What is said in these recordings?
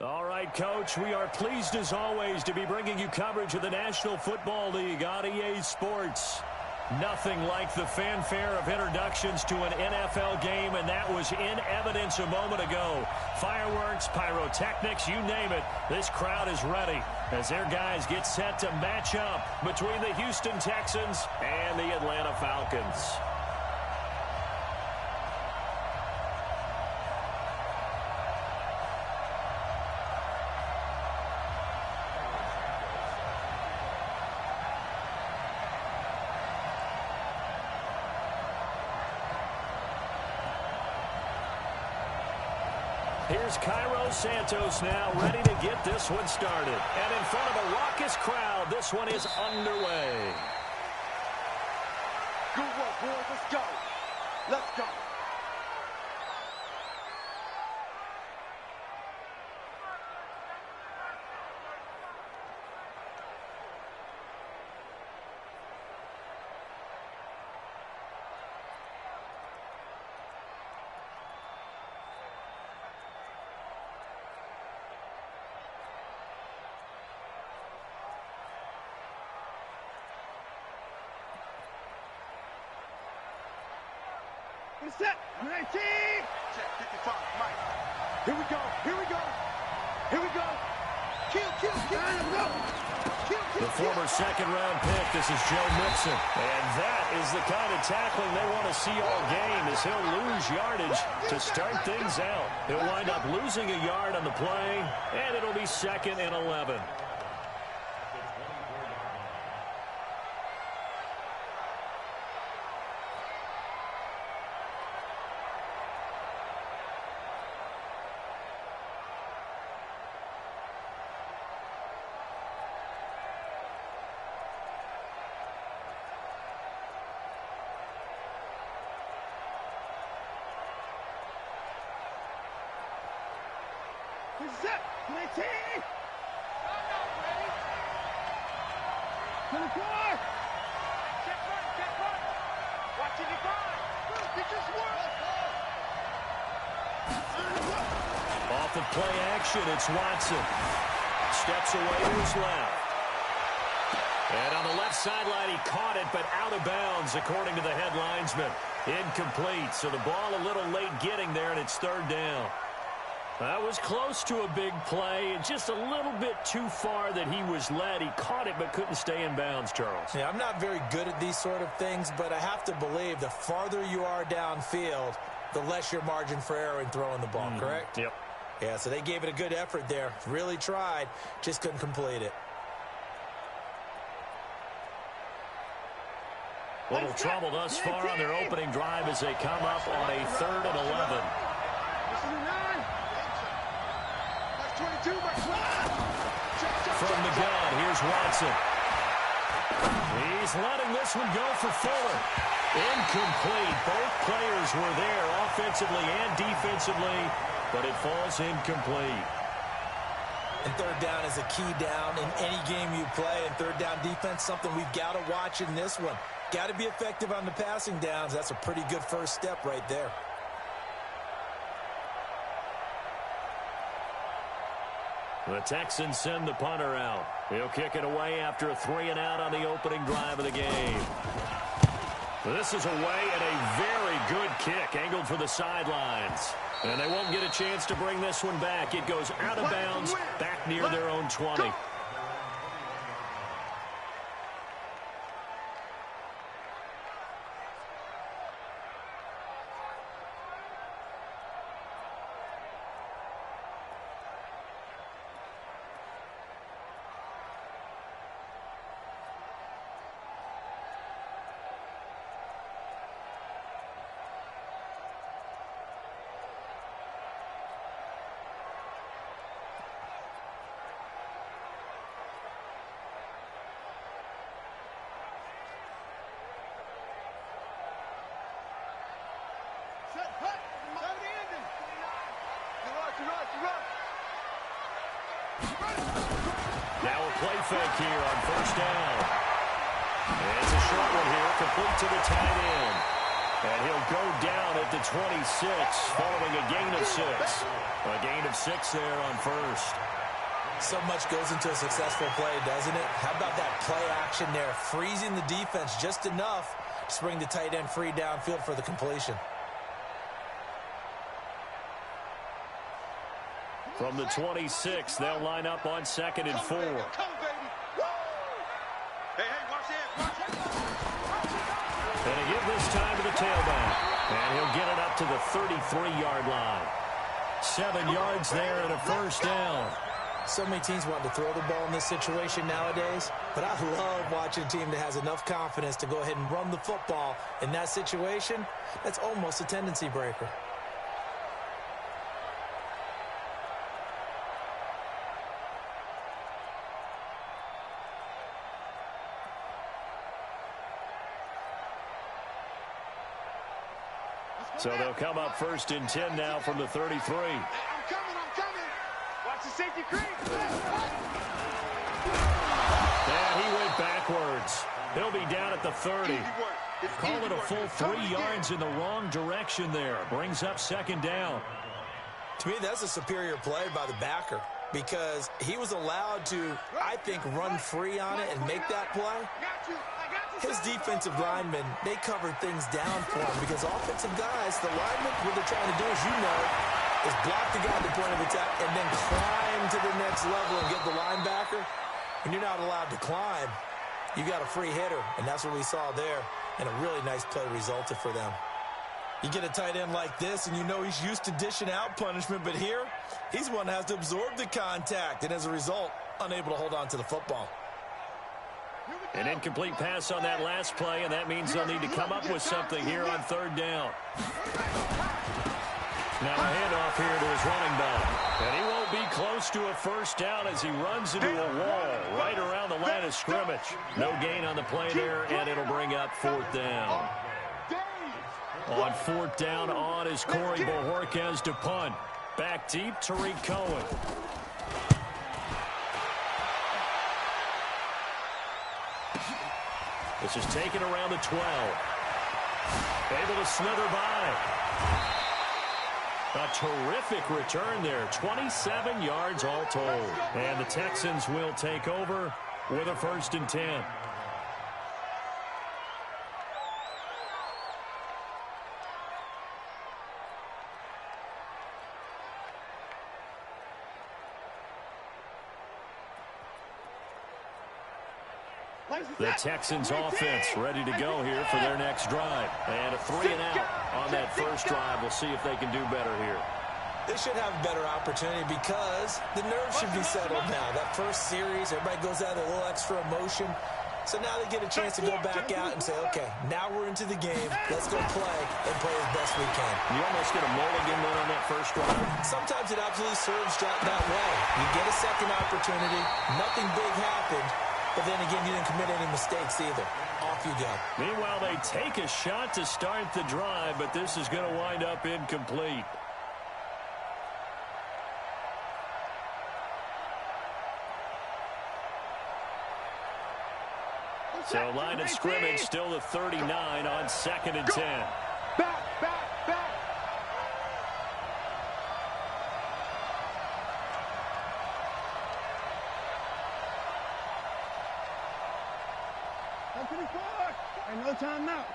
All right, Coach, we are pleased as always to be bringing you coverage of the National Football League on EA Sports. Nothing like the fanfare of introductions to an NFL game, and that was in evidence a moment ago. Fireworks, pyrotechnics, you name it. This crowd is ready as their guys get set to match up between the Houston Texans and the Atlanta Falcons. Here's Cairo Santos now, ready to get this one started. And in front of a raucous crowd, this one is underway. Good work, boys. Let's go. Let's go. Set. 19. Check 55. Mike. Here we go. Here we go. Here we go. Kill. The former second-round pick, this is Joe Mixon. And that is the kind of tackling they want to see all game, as he'll lose yardage to start things out. He'll wind up losing a yard on the play, and it'll be 2nd and 11. Set. 19. 24. Check run. Watching it run. It just worked. Off of play action, it's Watson. Steps away to his left. And on the left sideline, he caught it, but out of bounds, according to the head linesman. Incomplete, so the ball a little late getting there, and it's 3rd down. That was close to a big play, and just a little bit too far that he was led. He caught it but couldn't stay in bounds, Charles. Yeah, I'm not very good at these sort of things, but I have to believe the farther you are downfield, the less your margin for error in throwing the ball, correct? Yep. Yeah, so they gave it a good effort there. Really tried, just couldn't complete it. Little trouble thus far on their opening drive as they come up on a 3rd and 11. From the gun, here's Watson. He's letting this one go for Fuller. Incomplete. Both players were there offensively and defensively, but it falls incomplete. And 3rd down is a key down in any game you play. And 3rd down defense, something we've got to watch in this one. Got to be effective on the passing downs. That's a pretty good first step right there. The Texans send the punter out. He'll kick it away after a 3-and-out on the opening drive of the game. This is away and a very good kick, angled for the sidelines. And they won't get a chance to bring this one back. It goes out of bounds, back near their own 20. Now a play fake here on 1st down. And it's a short one here, complete to the tight end. And he'll go down at the 26 following a gain of 6. A gain of 6 there on first. So much goes into a successful play, doesn't it? How about that play action there? Freezing the defense just enough to bring the tight end free downfield for the completion. From the 26, they'll line up on 2nd and 4. Come, baby. Hey, watch it. And a give this time to the tailback. And he'll get it up to the 33-yard line. 7 yards there and a first down. So many teams want to throw the ball in this situation nowadays, but I love watching a team that has enough confidence to go ahead and run the football in that situation. That's almost a tendency breaker. So they'll come up 1st and 10 now from the 33. I'm coming. Watch the safety creep. And he went backwards. He'll be down at the 30. Call it a full 3 yards in the wrong direction there. Brings up 2nd down. To me, that's a superior play by the backer because he was allowed to, I think, run free on it and make that play. His defensive linemen, they covered things down for him because offensive guys, the linemen, what they're trying to do, as you know, is block the guy at the point of attack and then climb to the next level and get the linebacker. When you're not allowed to climb, you got a free hitter, and that's what we saw there, and a really nice play resulted for them. You get a tight end like this, and you know he's used to dishing out punishment, but here, he's one that has to absorb the contact, and as a result, unable to hold on to the football. An incomplete pass on that last play, and that means they'll need to come up with something here on 3rd down. Now a handoff here to his running back. And he won't be close to a first down as he runs into a wall right around the line of scrimmage. No gain on the play there, and it'll bring up 4th down. On 4th down on is Corey Bojorquez to punt. Back deep, Tariq Cohen. This is taken around the 12. Able to slither by. A terrific return there. 27 yards all told. And the Texans will take over with a 1st and 10. The Texans offense ready to go here for their next drive. And a 3 and out on that first drive. We'll see if they can do better here. They should have a better opportunity because the nerves should be settled now. That first series, everybody goes out with a little extra emotion. So now they get a chance to go back out and say, okay, now we're into the game. Let's go play and play as best we can. You almost get a mulligan win on that first drive. Sometimes it absolutely serves that way. You get a second opportunity. Nothing big happened. But then again, you didn't commit any mistakes either. Off you go. Meanwhile, they take a shot to start the drive, but this is going to wind up incomplete. So line of scrimmage still the 39 on 2nd and 10. Back. No time now.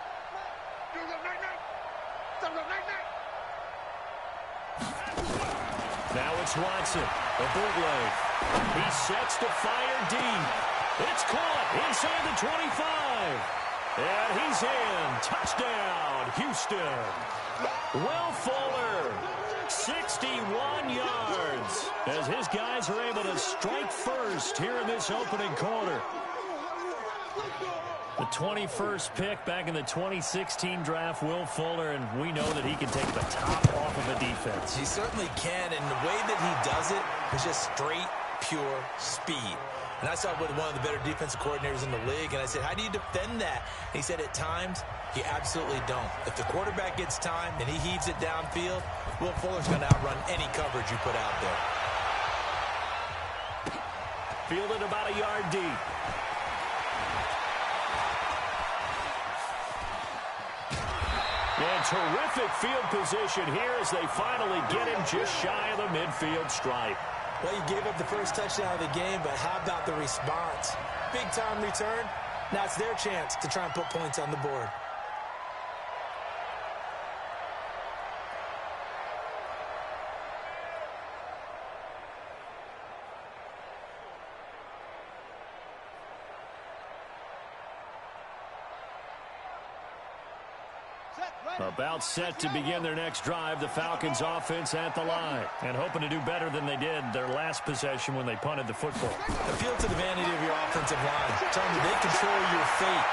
Now it's Watson. A bootleg. He sets to fire deep. It's caught inside the 25. And he's in. Touchdown, Houston. Will Fuller, 61 yards. As his guys are able to strike first here in this opening quarter. The 21st pick back in the 2016 draft, Will Fuller, and we know that he can take the top off of a defense. He certainly can, and the way that he does it is just straight, pure speed. And I saw it with one of the better defensive coordinators in the league, and I said, how do you defend that? And he said, at times, you absolutely don't. If the quarterback gets time and he heaves it downfield, Will Fuller's going to outrun any coverage you put out there. Fielded about a yard deep. And terrific field position here as they finally get him just shy of the midfield stripe. Well, you gave up the first touchdown of the game, but how about the response? Big-time return. Now it's their chance to try and put points on the board. About set to begin their next drive, the Falcons offense at the line. And hoping to do better than they did their last possession when they punted the football. Appeal to the vanity of your offensive line. Tell them they control your fate.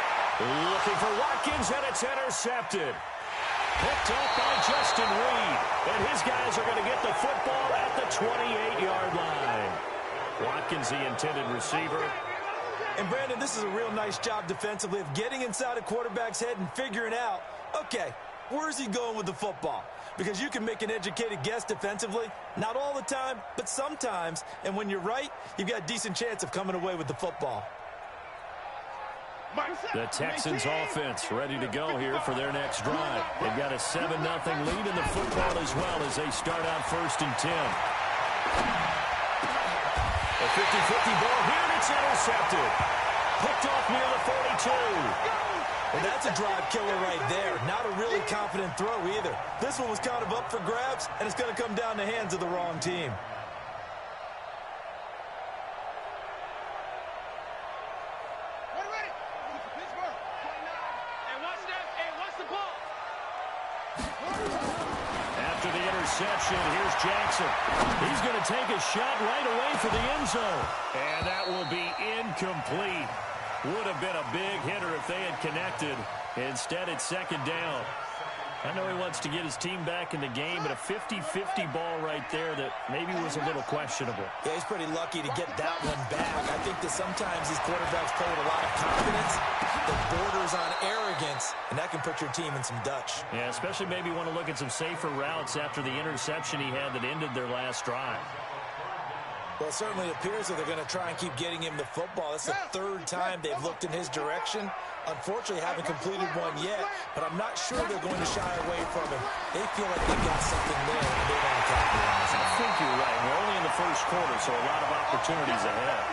Looking for Watkins, and it's intercepted. Picked up by Justin Reed. And his guys are going to get the football at the 28-yard line. Watkins, the intended receiver. And, Brandon, this is a real nice job defensively of getting inside a quarterback's head and figuring out, okay, where's he going with the football? Because you can make an educated guess defensively. Not all the time, but sometimes. And when you're right, you've got a decent chance of coming away with the football. The Texans offense ready to go here for their next drive. They've got a 7-0 lead in the football as well as they start out 1st and 10. A 50-50 ball here, and it's intercepted. Picked off near the 42. Well, that's a drive killer right there. Not a really confident throw either. This one was kind of up for grabs, and it's going to come down the hands of the wrong team. After the interception, here's Jackson. He's going to take a shot right away for the end zone. And that will be incomplete. Would have been a big hitter if they had connected. Instead, it's 2nd down. I know he wants to get his team back in the game, but a 50-50 ball right there that maybe was a little questionable. Yeah, he's pretty lucky to get that one back. I think that sometimes these quarterbacks play with a lot of confidence that borders on arrogance, and that can put your team in some Dutch. Yeah, especially maybe want to look at some safer routes after the interception he had that ended their last drive. Well, it certainly appears that they're going to try and keep getting him the football. That's the 3rd time they've looked in his direction. Unfortunately, haven't completed one yet, but I'm not sure they're going to shy away from him. They feel like they've got something there, and they want to capitalize on it. I think you're right. We're only in the 1st quarter, so a lot of opportunities ahead.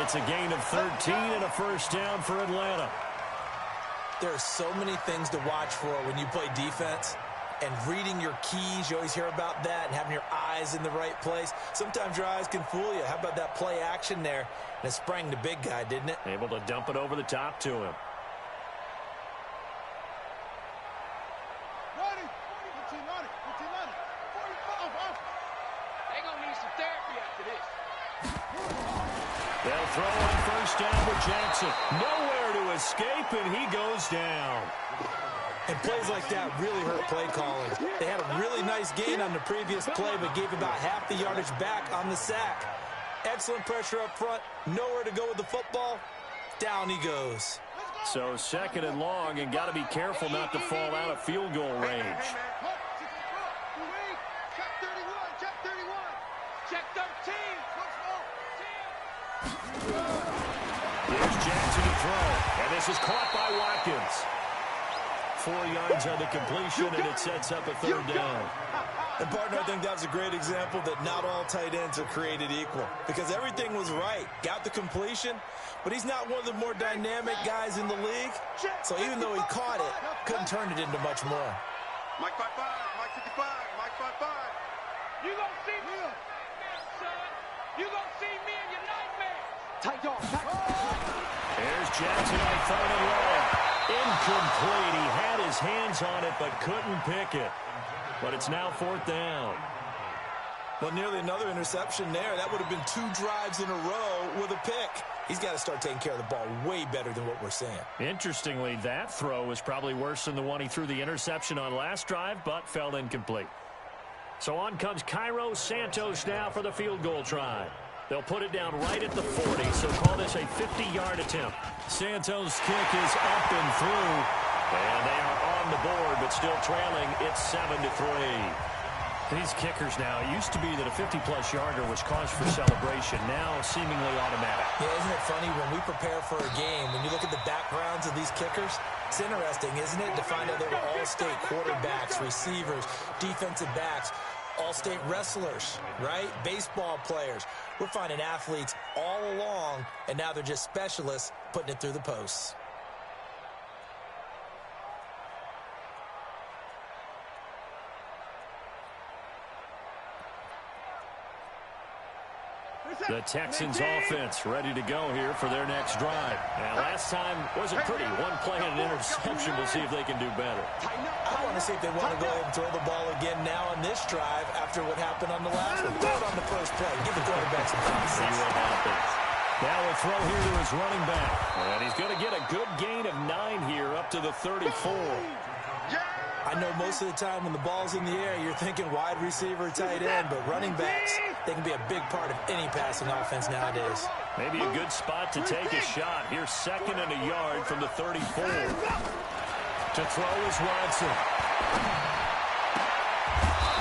It's a gain of 13 and a 1st down for Atlanta. There are so many things to watch for when you play defense. And reading your keys, you always hear about that, and having your eyes in the right place. Sometimes your eyes can fool you. How about that play action there? And it sprang the big guy, didn't it? Able to dump it over the top to him. They're going to need some therapy after this. They'll throw on 1st down with Jackson. Nowhere to escape, and he goes down. And plays like that really hurt play calling. They had a really nice gain on the previous play, but gave about half the yardage back on the sack. Excellent pressure up front. Nowhere to go with the football. Down he goes. So 2nd and long, and got to be careful not to fall out of field goal range. Check 13. Here's Jackson to throw, and this is caught by Watkins. 4 yards on the completion, and it sets up a 3rd down. And, partner, I think that was a great example that not all tight ends are created equal. Because everything was right. Got the completion, but he's not one of the more dynamic guys in the league. So even though he caught it, couldn't turn it into much more. Mike 5-5, Mike 55, Mike 5-5. You gonna see me, son. You gonna see me in your nightmares. Tight dog. There's Jackson on 3rd and long. Incomplete. He had his hands on it, but couldn't pick it. But it's now 4th down. Well, nearly another interception there. That would have been 2 drives in a row with a pick. He's got to start taking care of the ball way better than what we're seeing. Interestingly, that throw was probably worse than the one he threw the interception on last drive, but fell incomplete. So on comes Cairo Santos now for the field goal try. They'll put it down right at the 40, so call this a 50-yard attempt. Santos' kick is up and through, and they are on the board, but still trailing. It's 7-3. These kickers now, it used to be that a 50-plus yarder was cause for celebration. Now seemingly automatic. Yeah, isn't it funny when we prepare for a game, when you look at the backgrounds of these kickers, It's interesting, isn't it, to find out they were all-state quarterbacks, receivers, defensive backs, all-state wrestlers, right? Baseball players. We're finding athletes all along, and now they're just specialists putting it through the posts. The Texans offense ready to go here for their next drive. Now, last time wasn't pretty. One play and an interception. We'll see if they can do better. I want to see if they want to go ahead and throw the ball again now on this drive after what happened on the last one. Throw it on the first play. Give the quarterback some time. See what happens. Now a throw here to his running back. And he's going to get a good gain of 9 here up to the 34. I know most of the time when the ball's in the air, you're thinking wide receiver, tight end, but running backs, they can be a big part of any passing offense nowadays. Maybe a good spot to take a shot. Here's 2nd and a yard from the 34. To throw is Watson.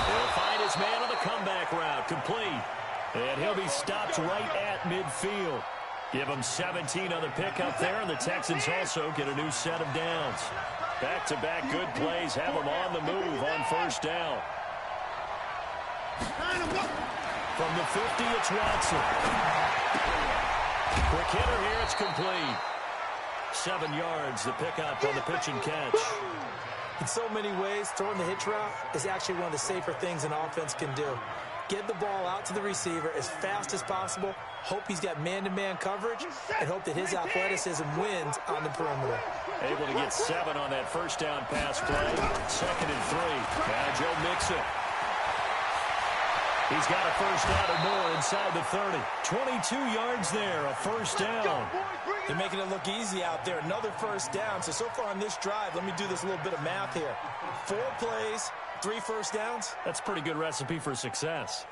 He'll find his man on the comeback route, complete. And he'll be stopped right at midfield. Give him 17 on the pickup there, and the Texans also get a new set of downs. Back-to-back good plays have them on the move on first down. From the 50, it's Watson. Quick hitter here, it's complete. 7 yards, the pickup on the pitch and catch. In so many ways, throwing the hitch route is actually one of the safer things an offense can do. Get the ball out to the receiver as fast as possible, hope he's got man-to-man coverage, and hope that his athleticism wins on the perimeter. Able to get 7 on that first down pass play. 2nd and 3. Now Joe Mixon. He's got a first down or more inside the 30. 22 yards there, a first down. They're making it look easy out there. Another first down. So far on this drive, let me do this little bit of math here. 4 plays, 3 first downs. That's a pretty good recipe for success.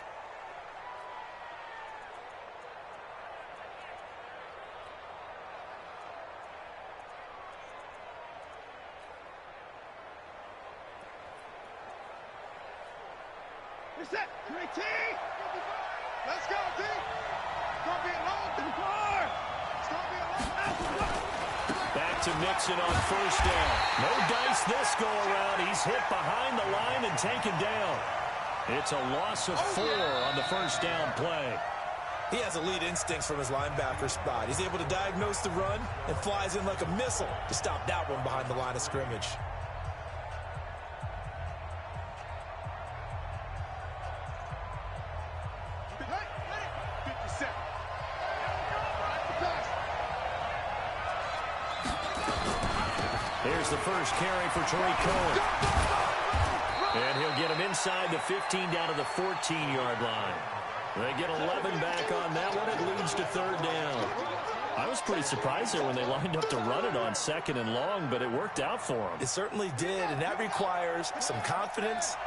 Reset. 3T. Let's go, T. It's going to be a long to the car. It's going to be a long. Back to Mixon on first down. No dice this go around. He's hit behind the line and taken down. It's a loss of 4 on the first down play. He has elite instincts from his linebacker spot. He's able to diagnose the run and flies in like a missile to stop that one behind the line of scrimmage. Here's the first carry for Tariq Cohen. And he'll get him inside the 15 down to the 14-yard line. They get 11 back on that one. It leads to 3rd down. I was pretty surprised there when they lined up to run it on 2nd and long, but it worked out for them. It certainly did, and that requires some confidence,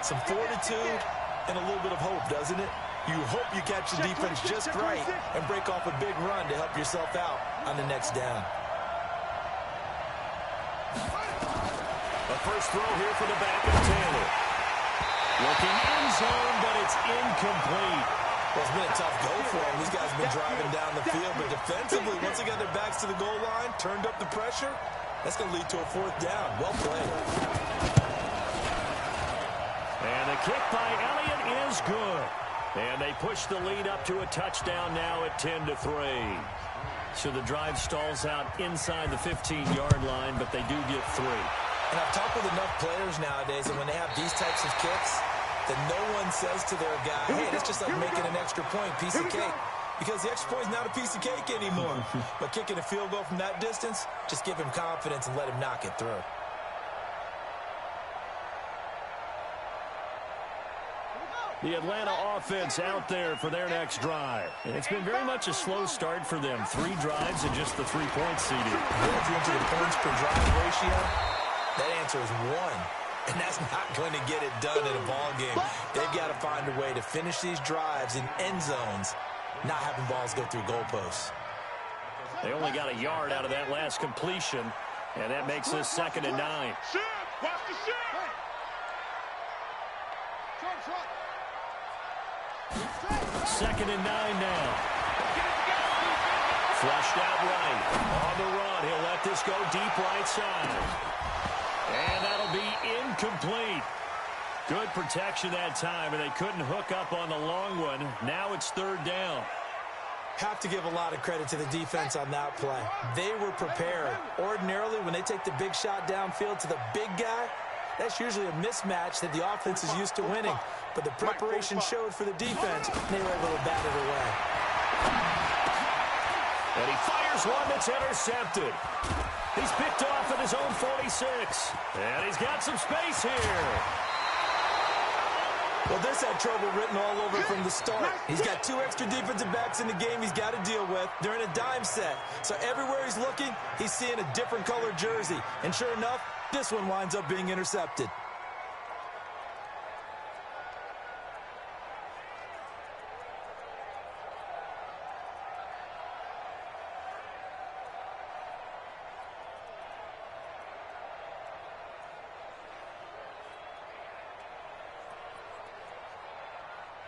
some fortitude, and a little bit of hope, doesn't it? You hope you catch the defense just right and break off a big run to help yourself out on the next down. A first throw here for the back of Taylor. Looking end zone, but it's incomplete. Well, it's been a tough go for them. These guys have been driving down the field, but defensively, once they got their backs to the goal line, turned up the pressure, that's going to lead to a 4th down. Well played. And the kick by Elliott is good. And they push the lead up to a touchdown now at 10-3. So the drive stalls out inside the 15-yard line, but they do get 3. And I've talked with enough players nowadays, and when they have these types of kicks, that no one says to their guy, hey, that's just like making an extra point, piece of cake. Because the extra point is not a piece of cake anymore. But kicking a field goal from that distance, just give him confidence and let him knock it through. The Atlanta offense out there for their next drive. And it's been very much a slow start for them. 3 drives and just the 3 points seeded. If you into the points per drive ratio, that answer is 1. And that's not going to get it done in a ball game. They've got to find a way to finish these drives in end zones, not having balls go through goalposts. They only got a yard out of that last completion, and that makes this 2nd and 9. Watch the shot. 2nd and 9 now. Flushed out right. On the run, he'll let this go deep right side. And that'll be incomplete. Good protection that time, and they couldn't hook up on the long one. Now it's third down. Have to give a lot of credit to the defense on that play. They were prepared. Ordinarily, when they take the big shot downfield to the big guy, that's usually a mismatch that the offense is used to winning. But the preparation showed for the defense, and they were able to bat it away. And he fires one that's intercepted. He's picked off at his own 46. And he's got some space here. Well, this had trouble written all over from the start. He's got 2 extra defensive backs in the game he's got to deal with. They're in a dime set. So everywhere he's looking, he's seeing a different colored jersey. And sure enough, this one winds up being intercepted.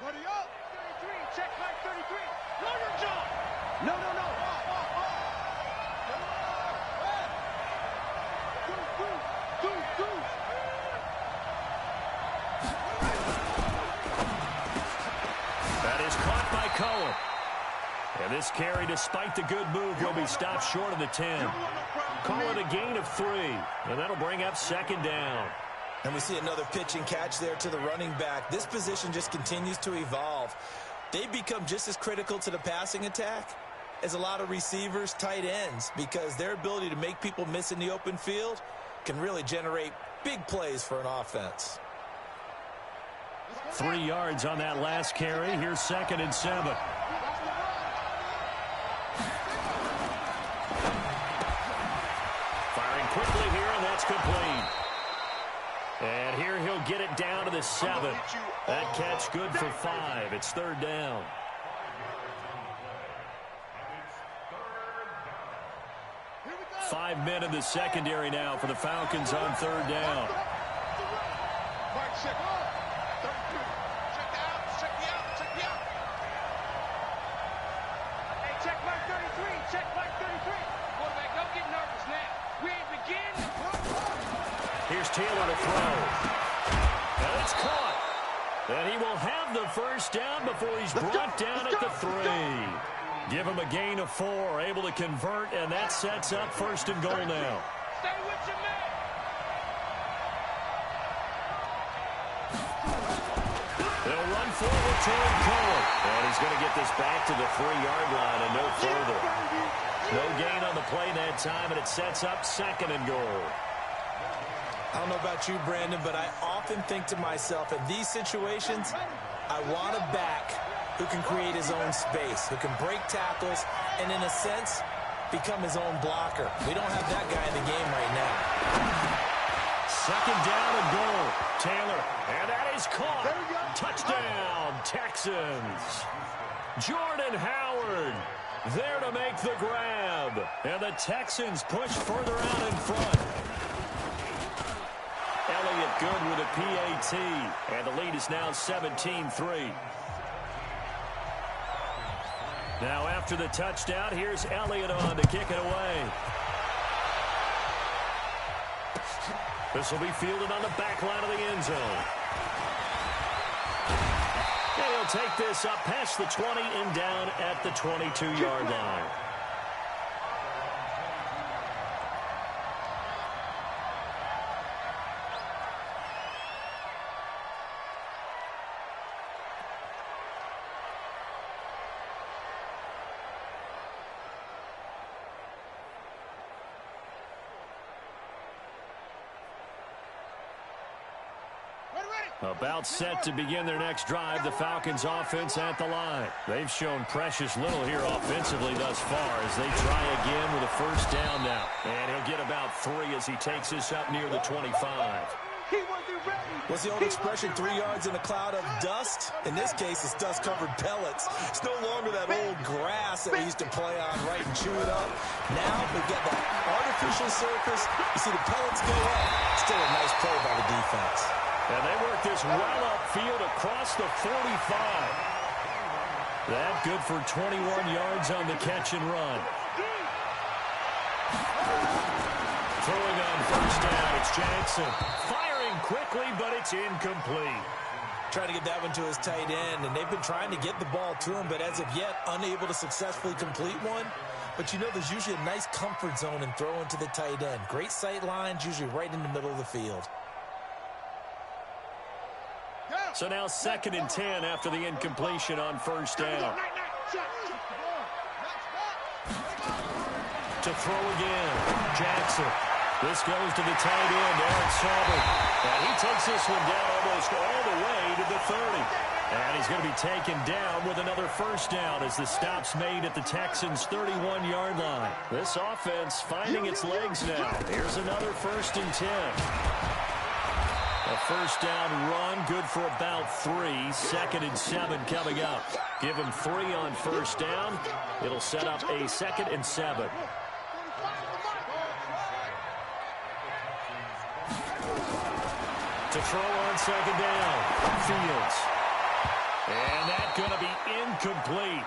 Buddy up! 33, check back 33. Lower jump! No. Do. That is caught by Cohen. And this carry, despite the good move, will be stopped short of the 10. Call it a gain of 3, and that'll bring up second down. And we see another pitch and catch there to the running back. This position just continues to evolve. They become just as critical to the passing attack as a lot of receivers, tight ends, because their ability to make people miss in the open field can really generate big plays for an offense. 3 yards on that last carry. Here's 2nd and 7. Firing quickly here, and that's complete. And here he'll get it down to the 7. That catch good for 5. It's third down. Five men in the secondary now for the Falcons on third down. Check out. Hey, check mark 33. Check mark 33. Quarterback, don't get nervous now. We ain't begin. Here's Taylor to throw. And it's caught. And he will have the first down before he's brought down at the 3. Give him a gain of 4, able to convert, and that sets up 1st and goal now. Stay with your man. They'll run forward toward Cohen. And he's going to get this back to the 3-yard line and no further. No gain on the play that time, and it sets up 2nd and goal. I don't know about you, Brandon, but I often think to myself, in these situations, I want a back who can create his own space, who can break tackles, and in a sense, become his own blocker. We don't have that guy in the game right now. 2nd down and goal. Taylor, and that is caught. Touchdown, Texans. Jordan Howard there to make the grab. And the Texans push further out in front. Elliott good with a PAT. And the lead is now 17-3. Now after the touchdown, here's Elliott on to kick it away. This will be fielded on the back line of the end zone. And he'll take this up past the 20 and down at the 22-yard line. About set to begin their next drive, the Falcons offense at the line. They've shown precious little here offensively thus far as they try again with a first down now. And he'll get about 3 as he takes this up near the 25. What's the old expression, 3 yards in a cloud of dust? In this case, it's dust-covered pellets. It's no longer that old grass that we used to play on, right, and chew it up. Now we've got that artificial surface. You see the pellets go up. Still a nice play by the defense. And they work this well upfield across the 45. That good for 21 yards on the catch and run. Throwing on first down, it's Jackson. Firing quickly, but it's incomplete. Trying to get that one to his tight end, and they've been trying to get the ball to him, but as of yet, unable to successfully complete one. But you know there's usually a nice comfort zone in throwing to the tight end. Great sight lines, usually right in the middle of the field. So now 2nd and 10 after the incompletion on first down. To throw again, Jackson. This goes to the tight end, Aaron Sauber. And he takes this one down almost all the way to the 30. And he's going to be taken down with another first down as the stop's made at the Texans' 31-yard line. This offense finding its legs now. Here's another 1st and 10. A first down run, good for about 3. 2nd and 7 coming up. Give him 3 on first down. It'll set up a 2nd and 7. To throw on 2nd down, Fields. And that's going to be incomplete.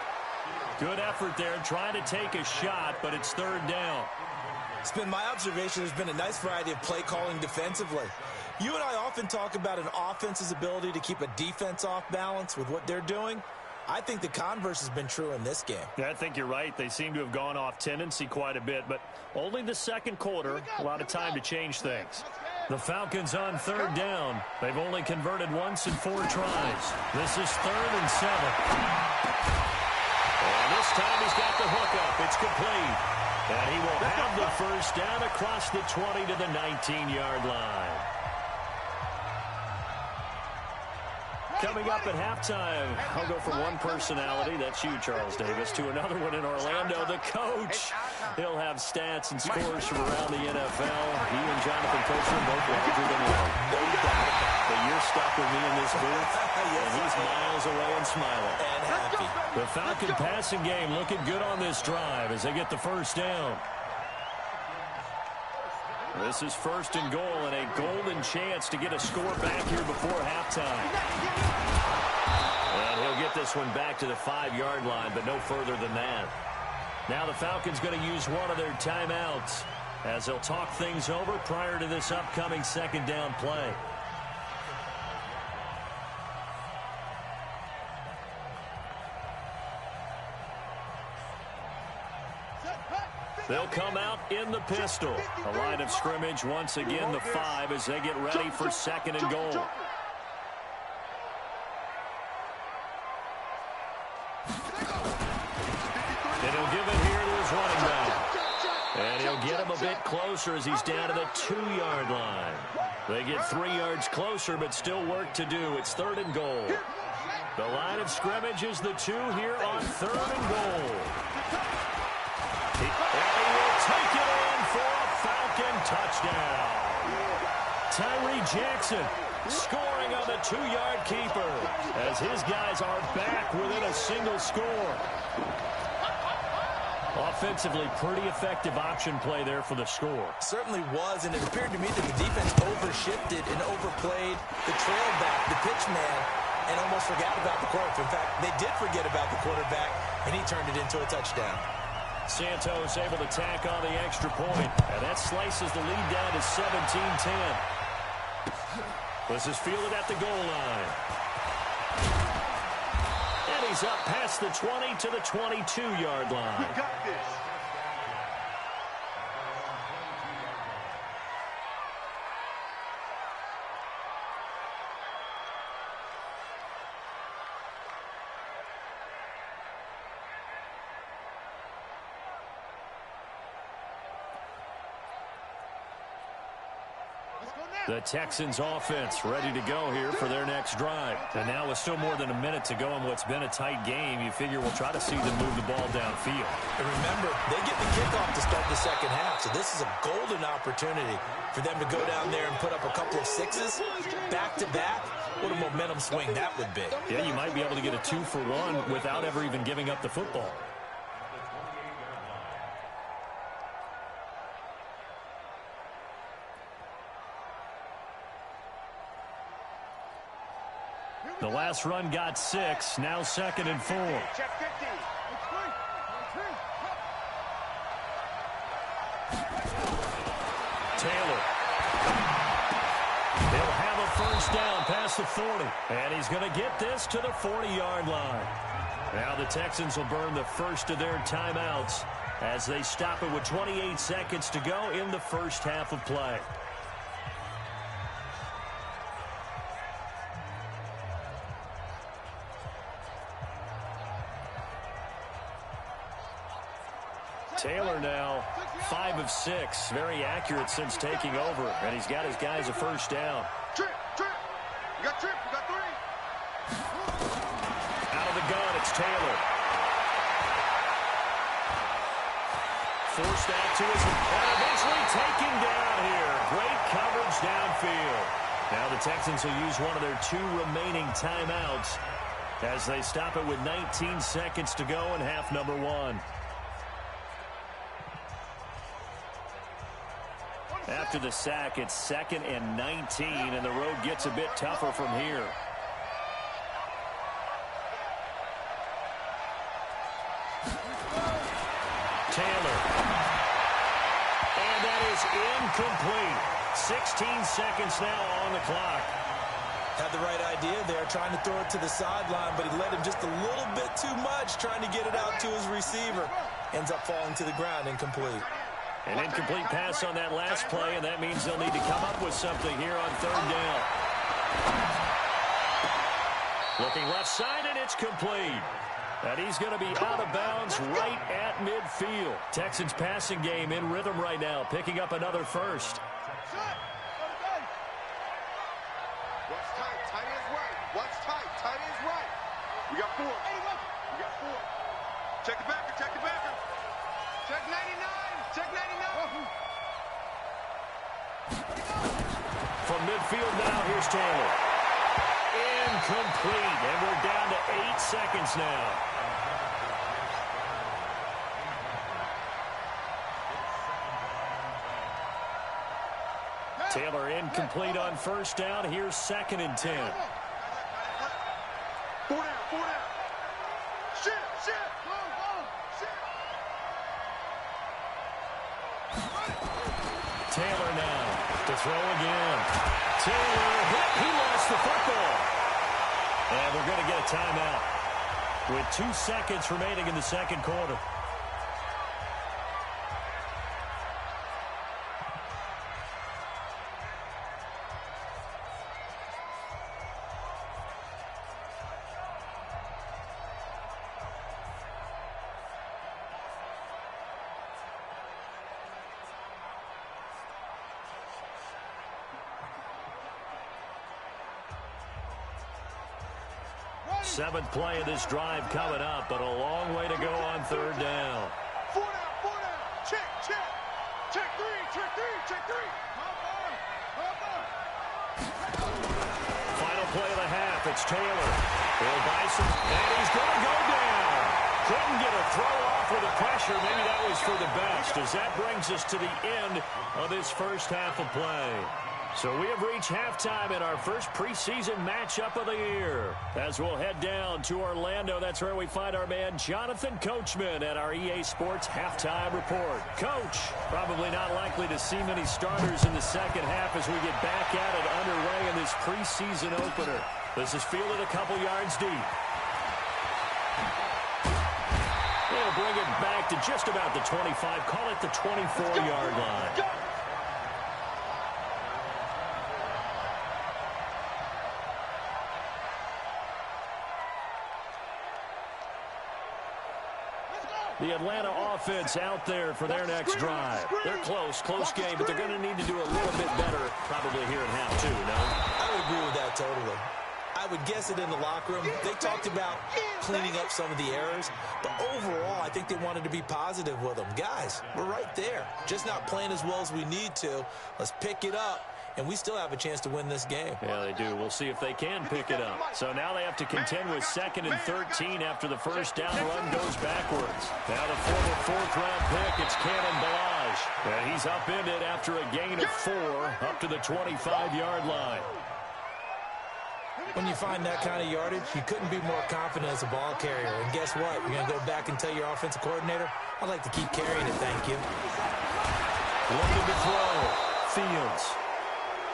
Good effort there, trying to take a shot, but it's 3rd down. It's been my observation there's been a nice variety of play calling defensively. You and I often talk about an offense's ability to keep a defense off balance with what they're doing. I think the converse has been true in this game. Yeah, I think you're right. They seem to have gone off tendency quite a bit, but only the 2nd quarter, a lot of time to change things. The Falcons on 3rd down. They've only converted once in 4 tries. This is 3rd and 7. And this time he's got the hookup. It's complete. And he will have the first down across the 20 to the 19-yard line. Coming up at halftime, I'll go from one personality, that's you, Charles Davis, to another one in Orlando, the coach. He'll have stats and scores from around the NFL. He and Jonathan Coachman both larger than life. No doubt. But you're stuck with me in this booth, and he's miles away and smiling. And happy. The Falcon passing game looking good on this drive as they get the first down. This is 1st and goal and a golden chance to get a score back here before halftime. And he'll get this one back to the 5-yard line, but no further than that. Now the Falcons going to use one of their timeouts as they'll talk things over prior to this upcoming 2nd down play. They'll come out in the pistol. A line of scrimmage once again, the 5, as they get ready for 2nd and goal. And he'll give it here to his running back. And he'll get him a bit closer as he's down to the 2-yard line. They get 3 yards closer, but still work to do. It's 3rd and goal. The line of scrimmage is the 2 here on 3rd and goal. And he will take it in for a Falcon touchdown. Tyree Jackson scoring on the 2-yard keeper as his guys are back within a single score. Offensively, pretty effective option play there for the score. Certainly was, and it appeared to me that the defense overshifted and overplayed the trail back, the pitch man, and almost forgot about the quarterback. In fact, they did forget about the quarterback, and he turned it into a touchdown. Santos able to tack on the extra point, and that slices the lead down to 17-10. This is fielded at the goal line. And he's up past the 20 to the 22-yard line. We got this. The Texans offense ready to go here for their next drive. And now with still more than a minute to go in what's been a tight game, you figure we'll try to see them move the ball downfield. And remember, they get the kickoff to start the 2nd half, so this is a golden opportunity for them to go down there and put up a couple of 6s back-to-back. What a momentum swing that would be. Yeah, you might be able to get a 2-for-1 without ever even giving up the football. The last run got 6, now 2nd and 4. Check 50. Taylor. He'll have a first down past the 40. And he's going to get this to the 40-yard line. Now the Texans will burn the first of their timeouts as they stop it with 28 seconds to go in the first half of play. Taylor now 5 of 6. Very accurate since taking over. And he's got his guys a first down. Trip. You got Trip. You got 3. Out of the gun, it's Taylor. Forced out to his, and eventually taken down here. Great coverage downfield. Now the Texans will use one of their 2 remaining timeouts as they stop it with 19 seconds to go in half number 1. After the sack, it's 2nd and 19, and the road gets a bit tougher from here. Taylor. And that is incomplete. 16 seconds now on the clock. Had the right idea there, trying to throw it to the sideline, but he led him just a little bit too much, trying to get it out to his receiver. Ends up falling to the ground, incomplete. An incomplete pass on that last play, and that means they'll need to come up with something here on 3rd down. Looking left side, and it's complete. And he's going to be out of bounds right at midfield. Texans passing game in rhythm right now, picking up another first. What's tight? Tight is right. What's tight? Tight is right. We got 4. We got 4. Check the backer. Check the backer. Check 99. Check 99. From midfield now, here's Taylor. Incomplete, and we're down to 8 seconds now. Taylor incomplete on first down. Here's 2nd and 10. 4 down. Shit. Taylor now to throw again. Taylor, he lost the football. And we're going to get a timeout with 2 seconds remaining in the second quarter. Seventh play of this drive coming up, but a long way to go on 3rd down. 4 down. Check. Check 3. Final play of the half. It's Taylor. Bill Bison, and he's going to go down. Couldn't get a throw off with the pressure. Maybe that was for the best, as that brings us to the end of this first half of play. So we have reached halftime in our first preseason matchup of the year. As we'll head down to Orlando, that's where we find our man Jonathan Coachman at our EA Sports Halftime Report. Coach, probably not likely to see many starters in the second half as we get back at it underway in this preseason opener. This is fielded a couple yards deep. They'll bring it back to just about the 25, call it the 24-yard line. The Atlanta offense out there for their next drive. They're close game, but they're going to need to do a little bit better probably here in half 2, no? I would agree with that totally. I would guess it in the locker room. They talked about cleaning up some of the errors, but overall, I think they wanted to be positive with them. Guys, we're right there. Just not playing as well as we need to. Let's pick it up. And we still have a chance to win this game. Yeah, they do. We'll see if they can pick it up. So now they have to contend with 2nd and 13 after the first down run goes backwards. Now the former 4th-round pick, it's Cannon Balaj. And he's upended after a gain of 4 up to the 25-yard line. When you find that kind of yardage, you couldn't be more confident as a ball carrier. And guess what? You're going to go back and tell your offensive coordinator, I'd like to keep carrying it, thank you. Looking to throw. Fields.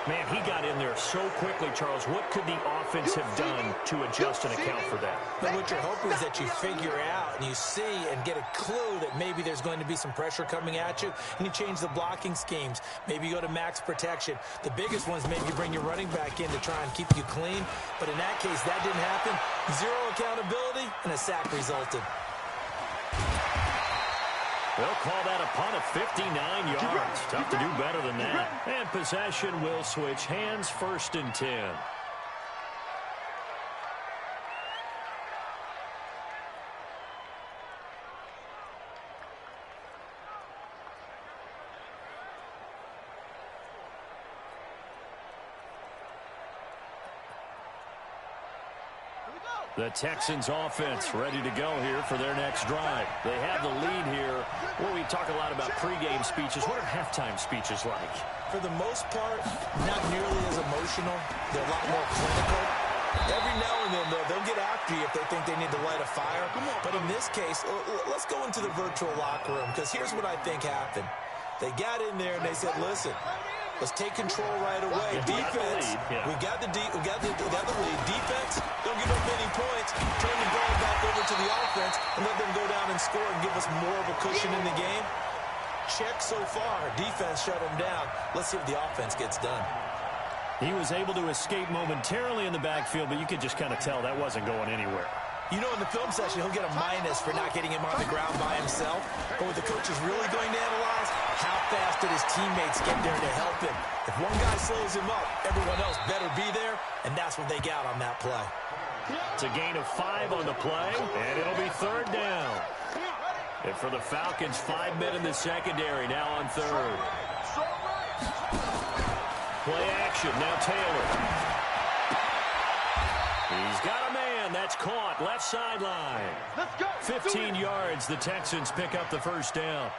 Man, he got in there so quickly, Charles. What could the offense have done to adjust and account for that? But what you're hoping is that you figure out and you see and get a clue that maybe there's going to be some pressure coming at you, and you change the blocking schemes. Maybe you go to max protection. The biggest one is maybe you bring your running back in to try and keep you clean. But in that case, that didn't happen. Zero accountability, and a sack resulted. They'll call that a punt of 59 yards. Tough to do better than that. And possession will switch hands, 1st and 10. The Texans offense ready to go here for their next drive. They have the lead here. Well, we talk a lot about pregame speeches. What are halftime speeches like? For the most part, not nearly as emotional. They're a lot more clinical. Every now and then, though, they'll get after you if they think they need to light a fire. But in this case, let's go into the virtual locker room, because here's what I think happened. They got in there and they said, listen, let's take control right away. Defense, we got the lead. Defense, don't give up any points. Turn the ball back over to the offense and let them go down and score and give us more of a cushion in the game. Check so far. Defense shut them down. Let's see if the offense gets done. He was able to escape momentarily in the backfield, but you could just kind of tell that wasn't going anywhere. You know, in the film session, he'll get a minus for not getting him on the ground by himself. But what the coach is really going to analyze, how fast did his teammates get there to help him? If one guy slows him up, everyone else better be there, and that's what they got on that play. It's a gain of 5 on the play, and it'll be 3rd down. And for the Falcons, 5 men in the secondary, now on 3rd. Play action, now Taylor. He's got a man. That's caught. Left sideline. 15 yards. The Texans pick up the 1st down.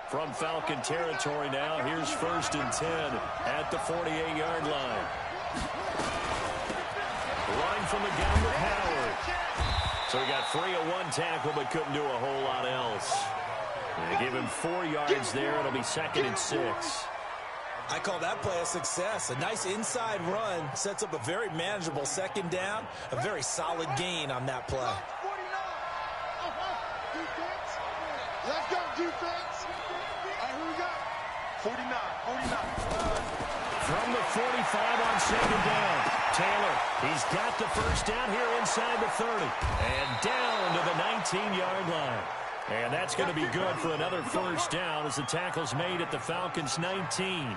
From Falcon territory now, here's 1st and 10 at the 48-yard line. Line from the gun with Howard. So he got free of 1 tackle, but couldn't do a whole lot else. They give him 4 yards there. It'll be 2nd and 6. I call that play a success. A nice inside run sets up a very manageable 2nd down. A very solid gain on that play. Let's go, defense. All right, who we got? 49. From the 45 on 2nd down. Taylor, he's got the 1st down here inside the 30. And down to the 19-yard line. And that's going to be good for another 1st down as the tackle's made at the Falcons' 19.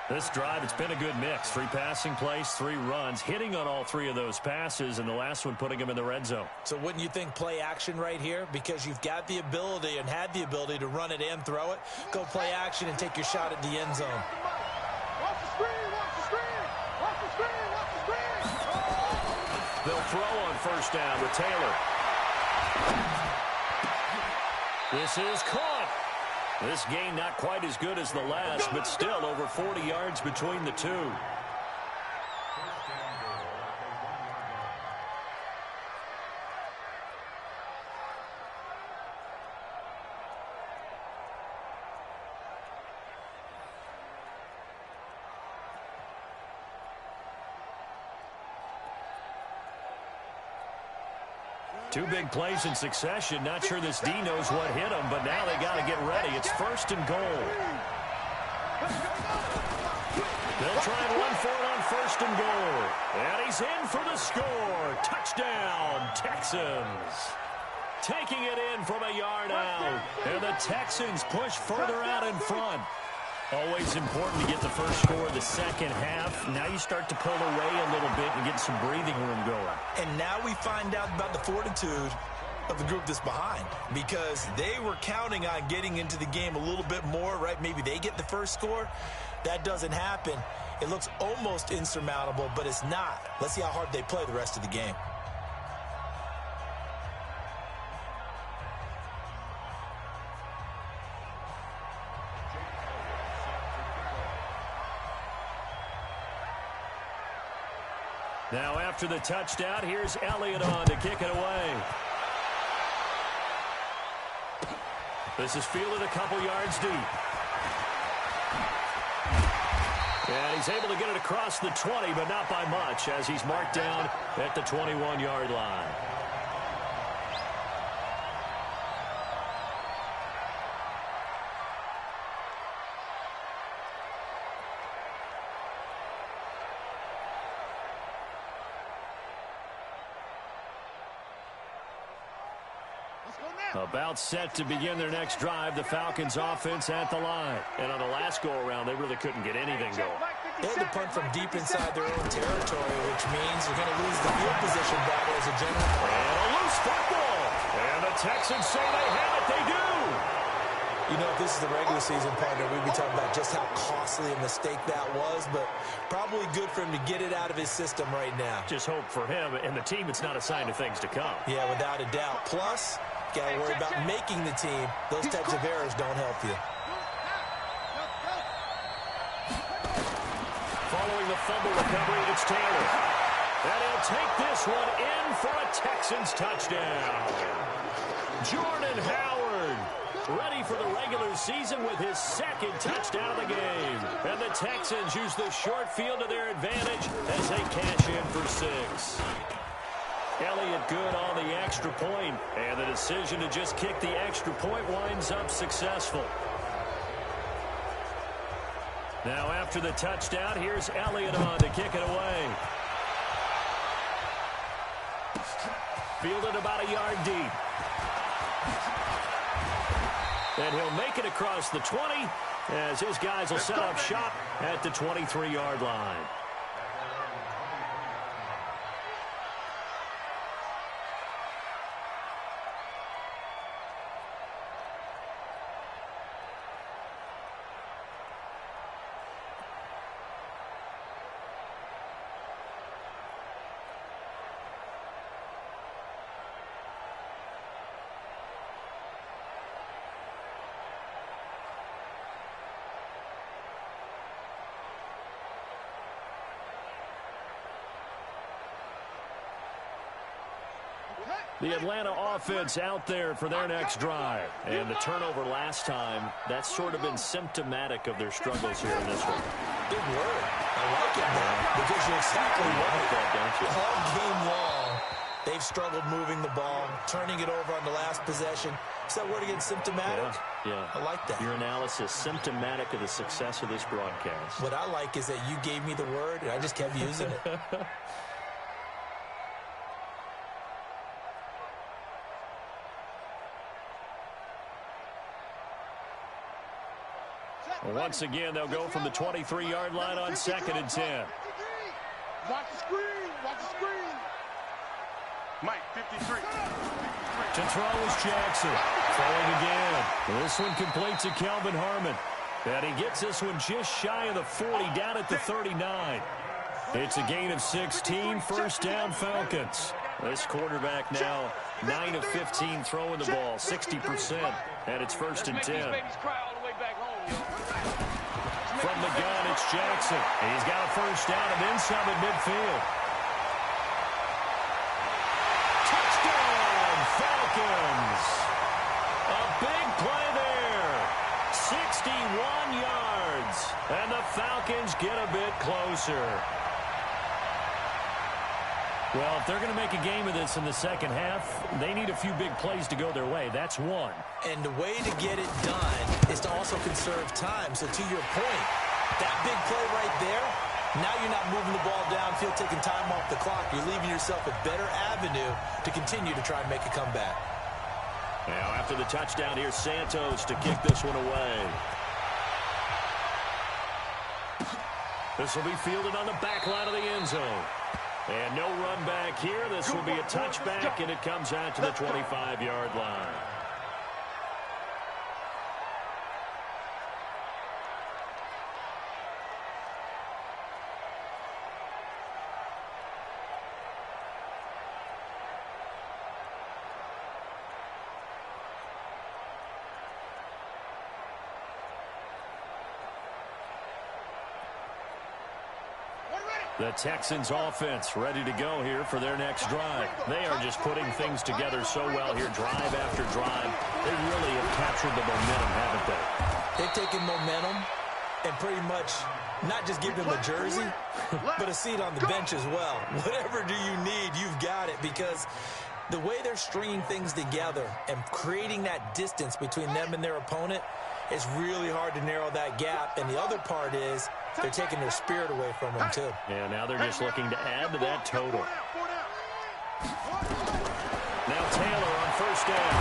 This drive, it's been a good mix. 3 passing plays, 3 runs, hitting on all 3 of those passes, and the last one putting him in the red zone. So wouldn't you think play action right here? Because you've got the ability and had the ability to run it and throw it. Go play action and take your shot at the end zone. Watch the screen, watch the screen. Watch the screen, watch the screen. They'll throw on 1st down with Taylor. This is caught. This gain not quite as good as the last, but still over 40 yards between the two. Two big plays in succession. Not sure this D knows what hit him, but now they got to get ready. It's 1st and goal. They'll try and run for it on 1st and goal. And he's in for the score. Touchdown, Texans. Taking it in from a yard out. And the Texans push further out in front. Always important to get the first score of the 2nd half. Now you start to pull away a little bit and get some breathing room going. And now we find out about the fortitude of the group that's behind, because they were counting on getting into the game a little bit more, right? Maybe they get the first score. That doesn't happen. It looks almost insurmountable, but it's not. Let's see how hard they play the rest of the game. Now after the touchdown, here's Elliott on to kick it away. This is fielded a couple yards deep. And he's able to get it across the 20, but not by much, as he's marked down at the 21-yard line. About set to begin their next drive, the Falcons offense at the line. And on the last go-around, they really couldn't get anything going. They had to punt from deep inside their own territory, which means they're going to lose the field position battle as a general. And a loose football. And the Texans say they have it. They do. You know, if this is the regular season, partner, we'd be talking about just how costly a mistake that was, but probably good for him to get it out of his system right now. Just hope for him and the team it's not a sign of things to come. Yeah, without a doubt. Plus, got to worry about making the team. Those types of errors don't help you. Following the fumble recovery, it's Taylor. And he'll take this one in for a Texans touchdown. Jordan Howard, ready for the regular season with his second touchdown of the game. And the Texans use the short field to their advantage as they cash in for 6. Elliott good on the extra point, and the decision to just kick the extra point winds up successful. Now after the touchdown, here's Elliott on to kick it away. Fielded about a yard deep. And he'll make it across the 20 as his guys will set up shop at the 23-yard line. The Atlanta offense out there for their next drive. And the turnover last time, that's sort of been symptomatic of their struggles here in this one. Big word. I like it now because you're exactly right. Don't you? All game long, they've struggled moving the ball, turning it over on the last possession. Is that word again, symptomatic? Yeah. I like that. Your analysis, symptomatic of the success of this broadcast. What I like is that you gave me the word, and I just kept using it. Once again, they'll go from the 23-yard line on 2nd and 10. Watch the screen. Watch the screen. Mike, 53. To throw is Jackson. Throwing again. This one completes to Kelvin Harmon. And he gets this one just shy of the 40, down at the 39. It's a gain of 16, first down Falcons. This quarterback now 9 of 15 throwing the ball, 60%. And it's 1st and 10. From the gun, it's Jackson. He's got a first down and then some at midfield. Touchdown, Falcons. A big play there. 61 yards. And the Falcons get a bit closer. Well, if they're going to make a game of this in the second half, they need a few big plays to go their way. That's one. And the way to get it done is to also conserve time. So to your point, that big play right there, now you're not moving the ball downfield, taking time off the clock. You're leaving yourself a better avenue to continue to try and make a comeback. Now after the touchdown, here's Santos to kick this one away. This will be fielded on the back line of the end zone. And no run back here. This will be a touchback, and it comes out to the 25-yard line. The Texans offense ready to go here for their next drive. They are just putting things together so well here, drive after drive. They really have captured the momentum, haven't they? They've taken momentum and pretty much not just give them a jersey, but a seat on the bench as well. Whatever do you need, you've got it, because the way they're stringing things together and creating that distance between them and their opponent, it's really hard to narrow that gap. And the other part is they're taking their spirit away from them, too. Yeah, now they're just looking to add to that total. Now Taylor on first down.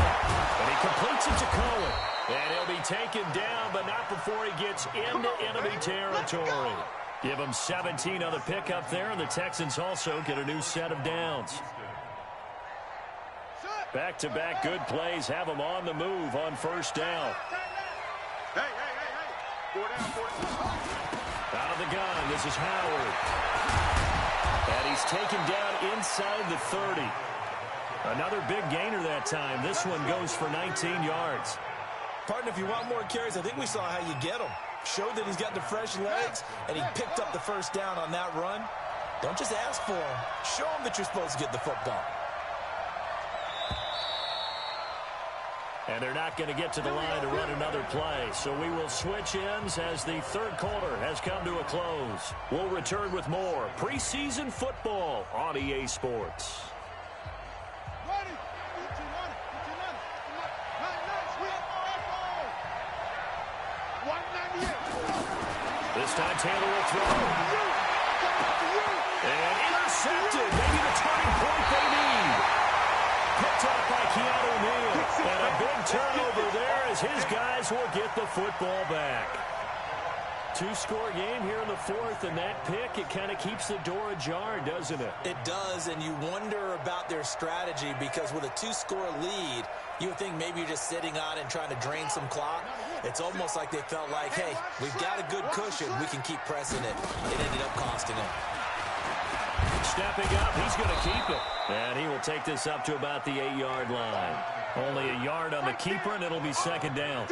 And he completes it to Cohen. And he'll be taken down, but not before he gets into enemy territory. Give him 17 on the pickup there, and the Texans also get a new set of downs. Back-to-back good plays have them on the move on first down. Hey. 4 down. Out of the gun, this is Howard. And he's taken down inside the 30. Another big gainer that time. This one goes for 19 yards. Partner, if you want more carries, I think we saw how you get him. Showed that he's got the fresh legs, and he picked up the first down on that run. Don't just ask for him. Show him that you're supposed to get the football. And they're not going to get to the line to run another play. So we will switch ends as the third quarter has come to a close. We'll return with more preseason football on EA Sports. This time Taylor will throw. And intercepted. Maybe the turning point they need. Picked up by Keanu Neal. And a big turnover there as his guys will get the football back. Two-score game here in the fourth, and that pick, it kind of keeps the door ajar, doesn't it? It does, and you wonder about their strategy, because with a two-score lead, you would think maybe you're just sitting on it and trying to drain some clock. It's almost like they felt like, hey, we've got a good cushion. We can keep pressing it. It ended up costing them. Stepping up, he's going to keep it. And he will take this up to about the 8-yard line. Only a yard on the keeper, and it'll be second down.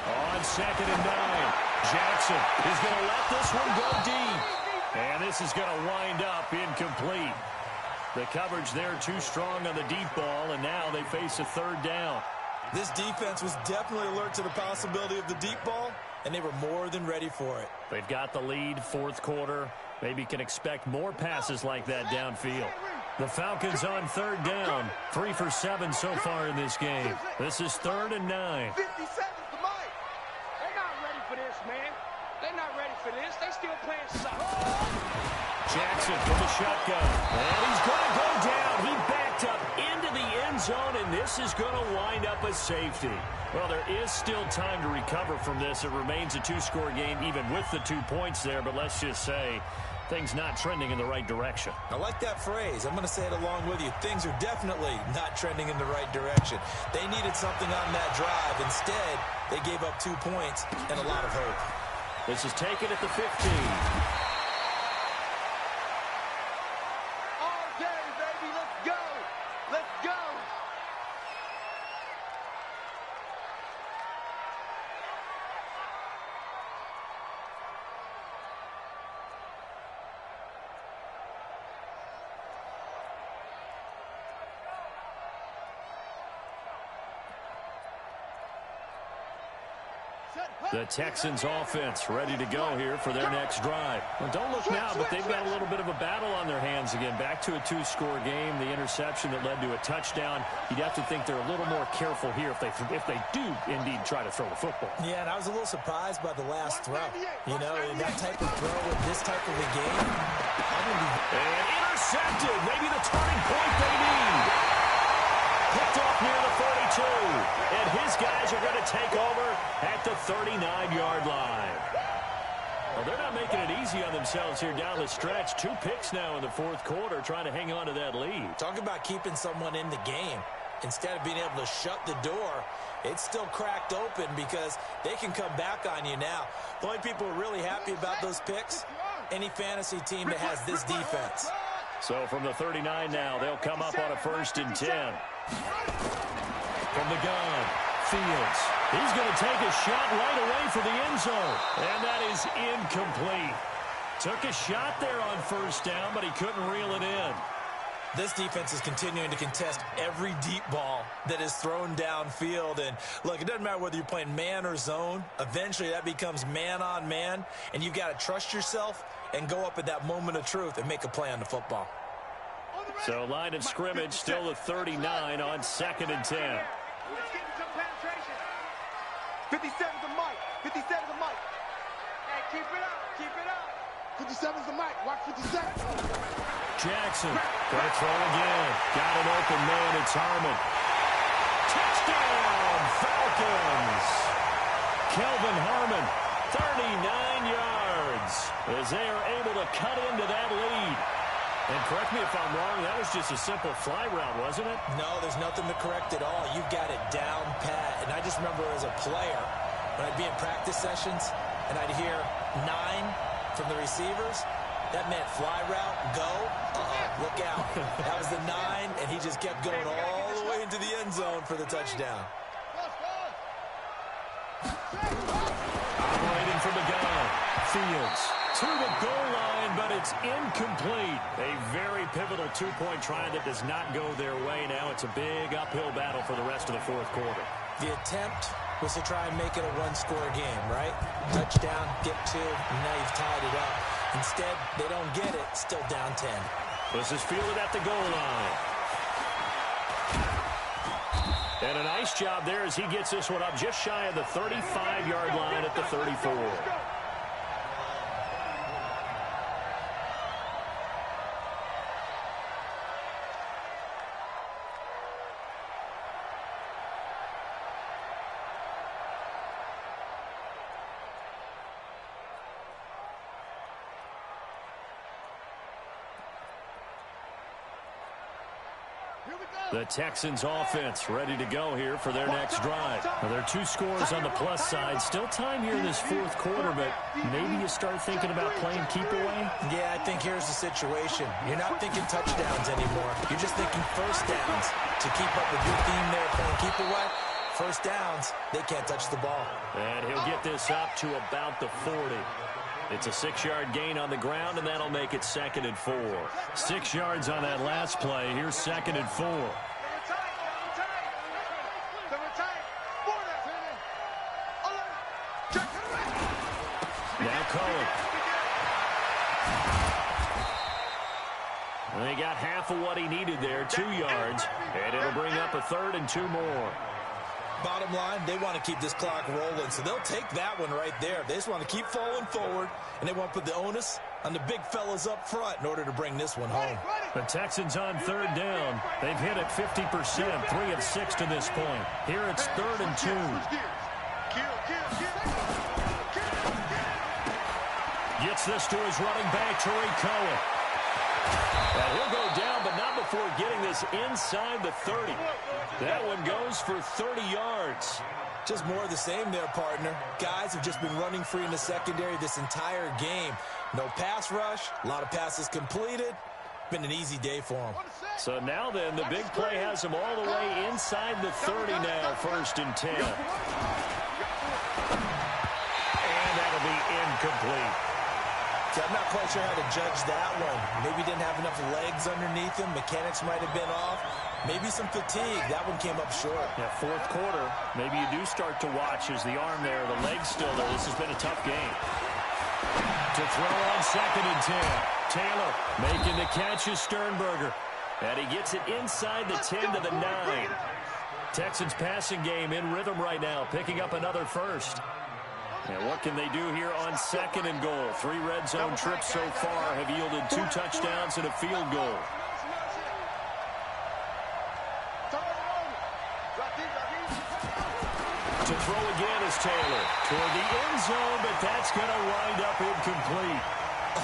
On 2nd and 9, Jackson is going to let this one go deep. And this is going to wind up incomplete. The coverage there too strong on the deep ball, and now they face a third down. This defense was definitely alert to the possibility of the deep ball, and they were more than ready for it. They've got the lead, fourth quarter. Maybe can expect more passes like that downfield. The Falcons on third down, 3 for 7 so far in this game. This is 3rd and 9. 50 seconds to Mike. They're not ready for this, man. They're not ready for this. They still playing soft. Jackson from the shotgun. And he's going to go down. He backed up into the end zone, and this is going to wind up a safety. Well, there is still time to recover from this. It remains a two-score game, even with the 2 points there. But let's just say things not trending in the right direction. I like that phrase. I'm going to say it along with you. Things are definitely not trending in the right direction. They needed something on that drive. Instead, they gave up 2 points and a lot of hope. This is taken at the 15. All day, baby. Let's go. Let's go. The Texans offense ready to go here for their next drive. Well, don't look now, but they've got a little bit of a battle on their hands again. Back to a two-score game. The interception that led to a touchdown. You'd have to think they're a little more careful here if they do indeed try to throw the football. Yeah, and I was a little surprised by the last throw. You know, that type of throw in this type of a game. And intercepted. Maybe the turning point they need. Picked off near the 42. And his guys are going to take over at the 39-yard line. Well, they're not making it easy on themselves here down the stretch. 2 picks now in the fourth quarter, trying to hang on to that lead. Talk about keeping someone in the game. Instead of being able to shut the door, it's still cracked open because they can come back on you now. The only people who are really happy about those picks, any fantasy team that has this defense. So from the 39 now, they'll come up on a 1st and 10. From the gun, Fields. He's going to take a shot right away for the end zone. And that is incomplete. Took a shot there on first down, but he couldn't reel it in. This defense is continuing to contest every deep ball that is thrown downfield. And, look, it doesn't matter whether you're playing man or zone. Eventually, that becomes man-on-man, and you've got to trust yourself and go up at that moment of truth and make a play on the football. So, line of scrimmage still at 39 on 2nd and 10. 57's the mic. 57's the mic. Hey, keep it up. Keep it up. 57's the mic. Watch 57. Jackson, going to throw again. Got an open man. It's Harmon. Touchdown, Falcons. Kelvin Harmon, 39 yards, as they are able to cut into that lead. And correct me if I'm wrong, that was just a simple fly route, wasn't it? No, there's nothing to correct at all. You've got it down pat. And I just remember as a player, when I'd be in practice sessions, and I'd hear 9 from the receivers, that meant fly route, go, look out. That was the 9, and he just kept going all the way into the end zone for the touchdown. Operating from the gun, Fields to the goal line, but it's incomplete. A very pivotal two-point try that does not go their way. Now it's a big uphill battle for the rest of the fourth quarter. The attempt was to try and make it a one-score game, right? Touchdown, get 2, and now you've tied it up. Instead, they don't get it, still down 10. This is fielded at the goal line. And a nice job there as he gets this one up just shy of the 35-yard line at the 34. The Texans offense ready to go here for their next drive. Now, there are 2 scores on the plus side. Still time here in this fourth quarter, but maybe you start thinking about playing keep away? Yeah, I think here's the situation. You're not thinking touchdowns anymore. You're just thinking first downs. To keep up with your theme there, playing keep away, first downs, they can't touch the ball. And he'll get this up to about the 40. It's a 6-yard gain on the ground, and that'll make it 2nd and 4. 6 yards on that last play. Here's 2nd and 4. Now Cohen. And they got half of what he needed there, 2 yards, and it'll bring up a 3rd and 2 more. Bottom line, they want to keep this clock rolling, so they'll take that one right there. They just want to keep falling forward, and they want to put the onus on the big fellas up front in order to bring this one home. The Texans on 3rd down. They've hit it 50%, 3 of 6 to this point. Here it's 3rd and 2. Gets this to his running back, Tariq Cohen. And he'll go down, but not before getting this inside the 30. That one goes for 30 yards. Just more of the same there, partner. Guys have just been running free in the secondary this entire game. No pass rush, a lot of passes completed. Been an easy day for them. So now then, the big play has them all the way inside the 30 now, 1st and 10. And that'll be incomplete. I'm not quite sure how to judge that one. Maybe didn't have enough legs underneath him. Mechanics might have been off. Maybe some fatigue. That one came up short. Yeah, fourth quarter. Maybe you do start to watch as the arm there, the leg's still there. This has been a tough game. To throw on 2nd and 10. Taylor making the catch is Sternberger. And he gets it inside the 10 to the 9. Texans passing game in rhythm right now, picking up another first. And what can they do here on 2nd and goal? 3 red zone trips so far have yielded 2 touchdowns and a field goal. To throw again is Taylor toward the end zone, but that's going to wind up incomplete.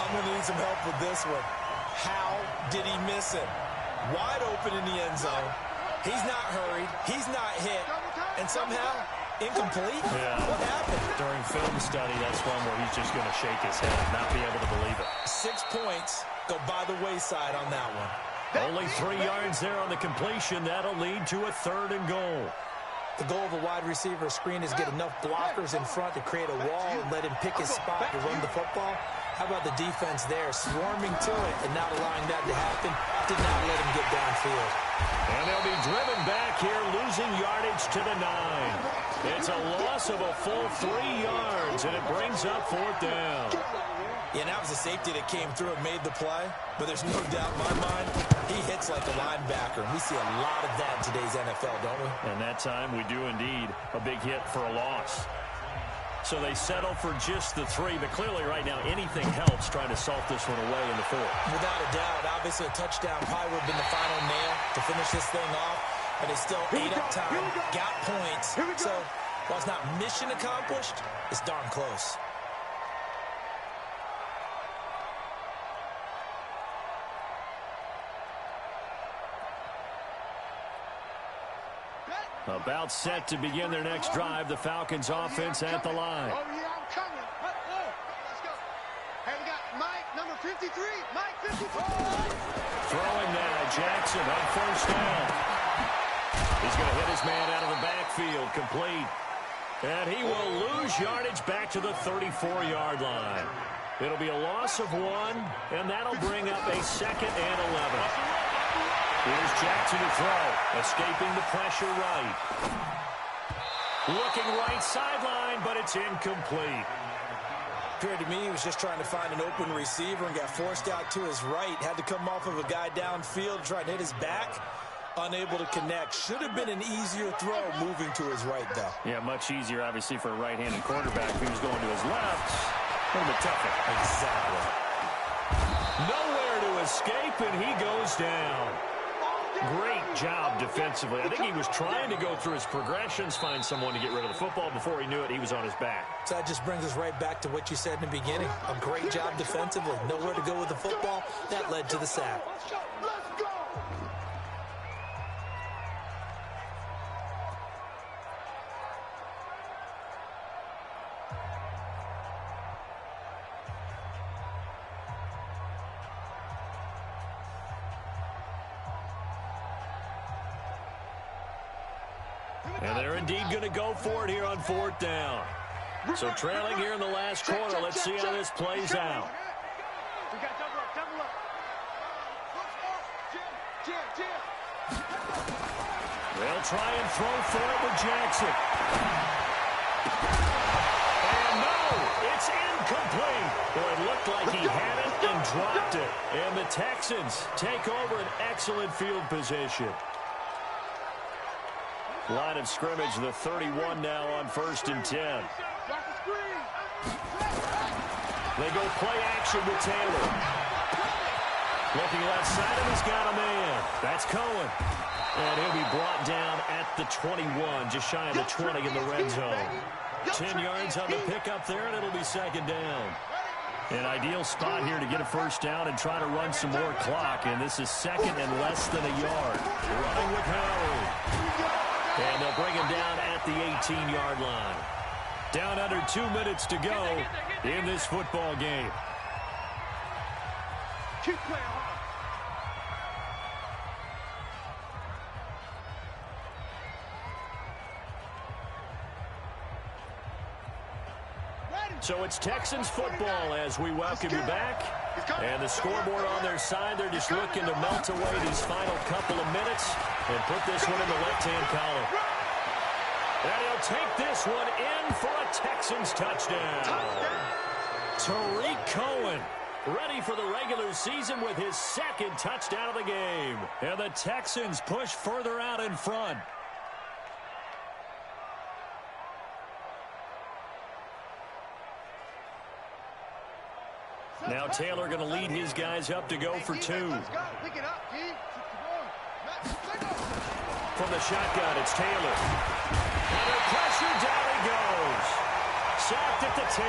I'm going to need some help with this one. How did he miss it? Wide open in the end zone. He's not hurried. He's not hit. And somehow, incomplete? Yeah. What happened? During film study, that's one where he's just going to shake his head and not be able to believe it. 6 points go by the wayside on that one. Only 3 yards there on the completion. That'll lead to a 3rd and goal. The goal of a wide receiver screen is get enough blockers in front to create a wall and let him pick his spot to run the football. How about the defense there, swarming to it and not allowing that to happen? Did not let him get downfield. And they'll be driven back here, losing yardage to the 9. It's a loss of a full 3 yards, and it brings up 4th down. Yeah, that was a safety that came through and made the play, but there's no doubt in my mind, he hits like a linebacker. We see a lot of that in today's NFL, don't we? And that time we do indeed a big hit for a loss. So they settle for just the 3, but clearly right now anything helps trying to salt this one away in the 4th. Without a doubt, obviously a touchdown probably would have been the final nail to finish this thing off, but they still ate up time, got points. So while it's not mission accomplished, it's darn close. About set to begin their next drive. The Falcons offense at the line. Oh, yeah, I'm coming. Let's go. Hey, we got Mike, number 53. Mike, 54. Throwing now, Jackson on 1st down. He's going to hit his man out of the backfield, complete. And he will lose yardage back to the 34-yard line. It'll be a loss of 1, and that'll bring up a 2nd and 11. Here's Jackson to throw, escaping the pressure right. Looking right sideline, but it's incomplete. Appeared to me he was just trying to find an open receiver and got forced out to his right. Had to come off of a guy downfield, trying to hit his back. Unable to connect. Should have been an easier throw moving to his right, though. Yeah, much easier, obviously, for a right-handed quarterback. If he was going to his left, a little bit tougher. Exactly. Nowhere to escape, and he goes down. Great job defensively. I think he was trying to go through his progressions, find someone to get rid of the football. Before he knew it, he was on his back. So that just brings us right back to what you said in the beginning. A great job defensively. Nowhere to go with the football. That led to the sack. Let's go. And they're indeed going to go for it here on 4th down. So trailing here in the last quarter. Let's see how this plays out. We got double up, double up. Jim. They'll try and throw for it with Jackson. And no, it's incomplete. Boy, it looked like he had it and dropped it. And the Texans take over an excellent field position. Line of scrimmage, the 31 now on 1st and 10. They go play action with Taylor. Looking left side, and he's got a man. That's Cohen. And he'll be brought down at the 21, just shy of the 20 in the red zone. 10 yards on the pickup there, and it'll be 2nd down. An ideal spot here to get a 1st down and try to run some more clock, and this is 2nd and less than a yard. Running with Howard. And they'll bring him down at the 18-yard line. Down under 2 minutes to go in this football game. Keep playing hard. So it's Texans football as we welcome you back. And the scoreboard on their side, they're just looking to melt away these final couple of minutes and put this one in the left-hand column. And he'll take this one in for a Texans touchdown. Tariq Cohen ready for the regular season with his 2nd touchdown of the game. And the Texans push further out in front. Now Taylor going to lead his guys up to go for 2. Pick it up, team. From the shotgun, it's Taylor. Under pressure, down he goes. Sacked at the 10.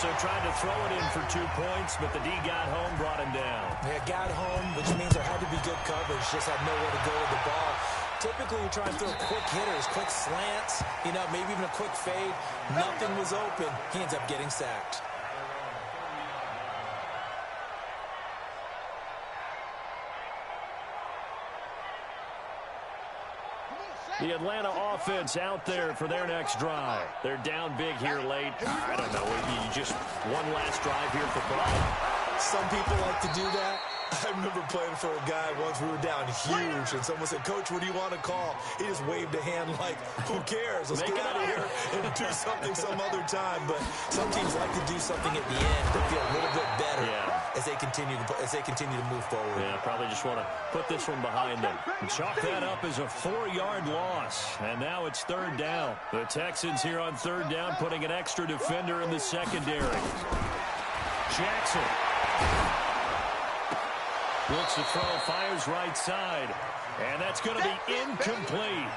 So tried to throw it in for 2 points, but the D got home, brought him down. Yeah, got home, which means there had to be good coverage. Just had nowhere to go with the ball. Typically, you try and throw quick hitters, quick slants, maybe even a quick fade. Nothing was open. He ends up getting sacked. Come on, The Atlanta offense out there for their next drive. They're down big here late. I don't know. You just one last drive here for pride. Some people like to do that. I remember playing for a guy once. We were down huge, and someone said, "Coach, what do you want to call?" He just waved a hand like, "Who cares? Let's get out of here and do something some other time." But some teams like to do something at the end to feel a little bit better as they continue to move forward. Yeah, probably just want to put this one behind them. And chalk that up as a 4-yard loss. And now it's third down. The Texans here on third down putting an extra defender in the secondary. Jackson. Looks to throw, fires right side. And that's going to be incomplete.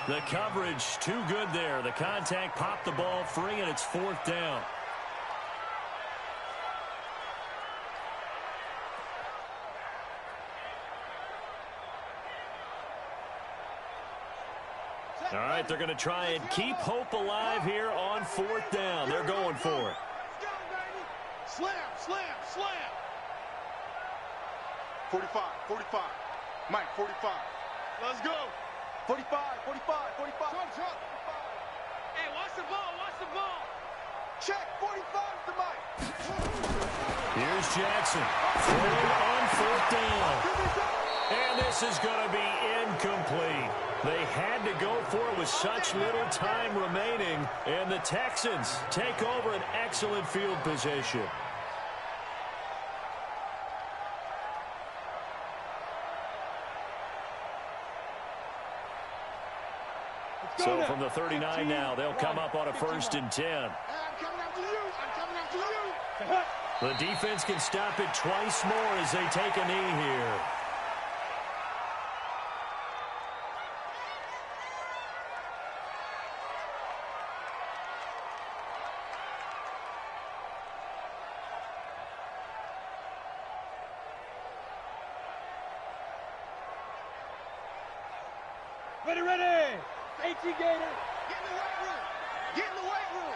The coverage too good there. The contact popped the ball free, and it's fourth down. All right, they're going to try and keep hope alive here on fourth down. They're going for it. Slam, slam, slam. 45, 45. Mike, 45. Let's go. 45, 45, 45. Jump. Hey, watch the ball. Check, 45 to Mike. Here's Jackson. Throwing on fourth down. And this is going to be incomplete. They had to go for it with such little time remaining. And the Texans take over an excellent field position. So from the 39 now, they'll come up on a 1st and 10. I'm coming after you. The defense can stop it twice more as they take a knee here. Ready. AT Gator. Get in the weight room.